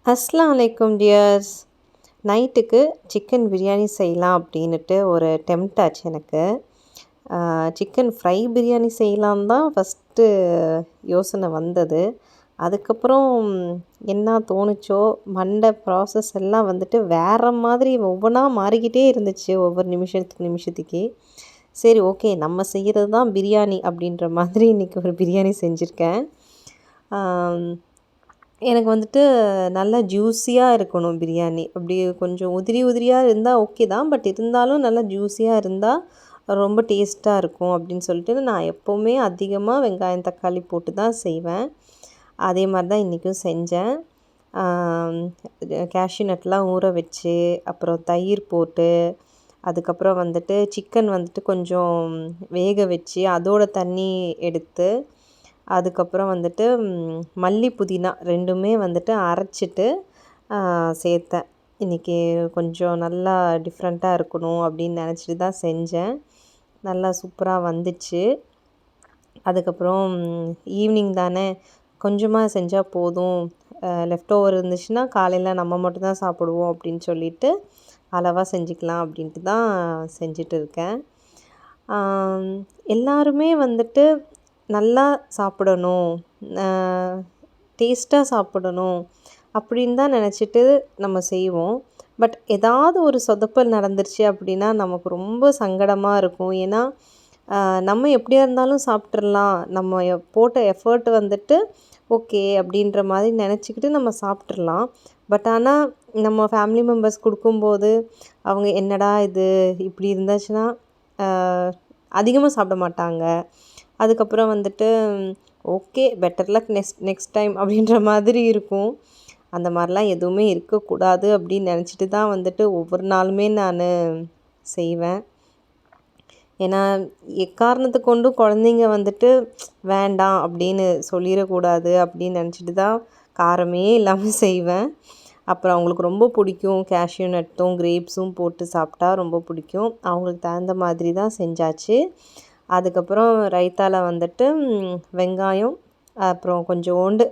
அஸ்ஸலாமு அலைக்கும் டியர்ஸ். நைட்டுக்கு சிக்கன் பிரியாணி செய்யலாம் அப்படின்னுட்டு ஒரு டெம்ப்ட் ஆச்சு எனக்கு. சிக்கன் ஃப்ரை பிரியாணி செய்யலான்னு தான் ஃபஸ்ட்டு யோசனை வந்தது. அதுக்கப்புறம் என்ன தோணுச்சோ, மண்டை ப்ராசஸ் எல்லாம் வந்துட்டு வேறு மாதிரி ஒவ்வொன்றா மாறிக்கிட்டே இருந்துச்சு ஒவ்வொரு நிமிஷத்துக்கு. சரி ஓகே, நம்ம செய்கிறது தான் பிரியாணி அப்படின்ற மாதிரி இன்றைக்கி ஒரு பிரியாணி செஞ்சுருக்கேன். எனக்கு வந்துட்டு நல்லா ஜூஸியாக இருக்கணும் பிரியாணி. அப்படி கொஞ்சம் உதிரியாக இருந்தால் ஓகே தான். பட் இருந்தாலும் நல்லா ஜூஸியாக இருந்தால் ரொம்ப டேஸ்ட்டாக இருக்கும் அப்படின்னு சொல்லிட்டு நான் எப்போவுமே அதிகமாக வெங்காயம், தக்காளி போட்டு தான் செய்வேன். அதே மாதிரி தான் இன்றைக்கும் செஞ்சேன். கேஷ்யூ நட்லாம் ஊற வச்சு, அப்புறம் தயிர் போட்டு, அதுக்கப்புறம் வந்துட்டு சிக்கன் வந்துட்டு கொஞ்சம் வேக வச்சு அதோட தண்ணி எடுத்து, அதுக்கப்புறம் வந்துட்டு மல்லி, புதினா 2மே வந்துட்டு அரைச்சிட்டு சேர்த்தேன். இன்றைக்கி கொஞ்சம் நல்லா டிஃப்ரெண்ட்டாக இருக்கணும் அப்படின்னு நினச்சிட்டு தான் செஞ்சேன். நல்லா சூப்பராக வந்துச்சு. அதுக்கப்புறம் ஈவினிங் தானே, கொஞ்சமாக செஞ்சால் போதும், லெஃப்ட் ஓவர் இருந்துச்சுன்னா காலையில் நம்ம மட்டும்தான் சாப்பிடுவோம் அப்படின்னு சொல்லிட்டு அளவாக செஞ்சுக்கலாம் அப்படின்ட்டு தான் செஞ்சுட்டு இருக்கேன். எல்லாருமே வந்துட்டு நல்லா சாப்பிடணும், டேஸ்ட்டாக சாப்பிடணும் அப்படின்னு தான் நினச்சிட்டு நம்ம செய்வோம். பட் ஏதாவது ஒரு சொதப்பல் நடந்துருச்சு அப்படின்னா நமக்கு ரொம்ப சங்கடமாக இருக்கும். ஏன்னா நம்ம எப்படியா இருந்தாலும் சாப்பிட்றலாம், நம்ம போட்ட எஃபர்ட் வந்துட்டு ஓகே அப்படின்ற மாதிரி நினச்சிக்கிட்டு நம்ம சாப்பிட்றலாம். பட் ஆனால் நம்ம ஃபேமிலி மெம்பர்ஸ் கொடுக்கும்போது அவங்க என்னடா இது இப்படி இருந்துச்சுன்னா அதிகமாக சாப்பிட மாட்டாங்க. அதுக்கப்புறம் வந்துட்டு okay better luck next time அப்படின்ற மாதிரி இருக்கும். அந்த மாதிரிலாம் எதுவுமே இருக்கக்கூடாது அப்படின்னு நினச்சிட்டு தான் வந்துட்டு ஒவ்வொரு நாளுமே நான் செய்வேன். ஏன்னா எக்காரணத்தை கொண்டும் குழந்தைங்க வந்துட்டு வேண்டாம் அப்படின்னு சொல்லிடக்கூடாது அப்படின்னு நினச்சிட்டு தான் காரமே இல்லாமல் செய்வேன். அப்புறம் அவங்களுக்கு ரொம்ப பிடிக்கும், கேஷ்யூ நட்டும் கிரேப்ஸும் போட்டு சாப்பிட்டா ரொம்ப பிடிக்கும். அவங்களுக்கு தகுந்த மாதிரி தான் செஞ்சாச்சு. அதுக்கப்புறம் ரைத்தாவில் வந்துட்டு வெங்காயம், அப்புறம் கொஞ்சோண்டு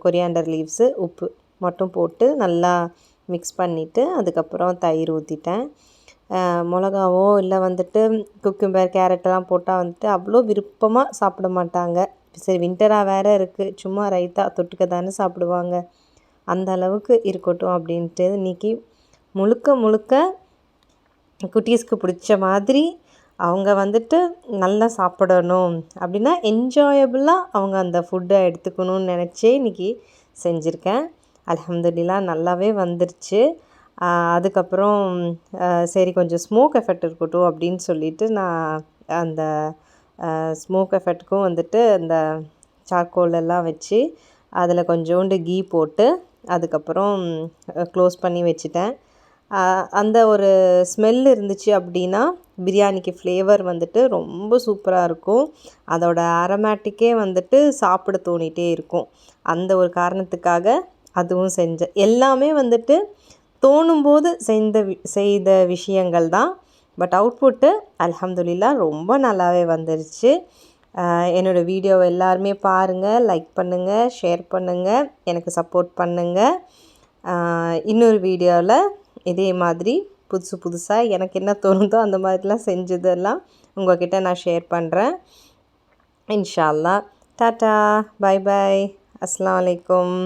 கொரியாண்டர் லீவ்ஸு, உப்பு மட்டும் போட்டு நல்லா மிக்ஸ் பண்ணிவிட்டு அதுக்கப்புறம் தயிர் ஊற்றிட்டேன். மிளகாவோ இல்லை வந்துட்டு குக்கும்பர், கேரட்டெல்லாம் போட்டால் வந்துட்டு அவ்வளோ விருப்பமாக சாப்பிட மாட்டாங்க. சரி வின்டராக வேறு இருக்குது, சும்மா ரைத்தா தொட்டுக்க தானே சாப்பிடுவாங்க, அந்த அளவுக்கு இருக்கட்டும் அப்படின்ட்டு இன்றைக்கி முழுக்க குட்டீஸ்க்கு பிடிச்ச மாதிரி அவங்க வந்துட்டு நல்லா சாப்பிடணும் அப்படின்னா என்ஜாயபுளாக அவங்க அந்த ஃபுட்டை எடுத்துக்கணும்னு நினச்சே இன்றைக்கி செஞ்சுருக்கேன். அல்ஹம்துலில்லாஹ் நல்லாவே வந்துருச்சு. அதுக்கப்புறம் சரி கொஞ்சம் ஸ்மோக் எஃபெக்ட் இருக்கட்டும் அப்படின்னு சொல்லிவிட்டு நான் அந்த ஸ்மோக் எஃபெக்ட்டுக்கும் வந்துட்டு அந்த சார்கோலெல்லாம் வச்சு அதில் கொஞ்சோண்டு கீ போட்டு அதுக்கப்புறம் க்ளோஸ் பண்ணி வச்சுட்டேன். அந்த ஒரு ஸ்மெல் இருந்துச்சு அப்படின்னா பிரியாணிக்கு ஃப்ளேவர் வந்துட்டு ரொம்ப சூப்பராக இருக்கும். அதோட அரோமேட்டிக்கே வந்துட்டு சாப்பிட தோணிகிட்டே இருக்கும். அந்த ஒரு காரணத்துக்காக அதுவும் செஞ்சேன். எல்லாமே வந்துட்டு தோணும்போது செய்த விஷயங்கள் தான். பட் அவுட்புட்டு அல்ஹம்துலில்லாஹ் ரொம்ப நல்லாவே வந்துருச்சு. என்னோடய வீடியோவை எல்லாருமே பாருங்கள், லைக் பண்ணுங்கள், ஷேர் பண்ணுங்கள், எனக்கு சப்போர்ட் பண்ணுங்கள். இன்னொரு வீடியோவில் இதே மாதிரி புதுசாக எனக்கு என்ன தோணுதோ அந்த மாதிரிலாம் செஞ்சதெல்லாம் உங்கள்கிட்ட நான் ஷேர் பண்ணுறேன் இன்ஷா அல்லாஹ். டாட்டா, பை பை, அஸ்ஸலாமு அலைக்கும்.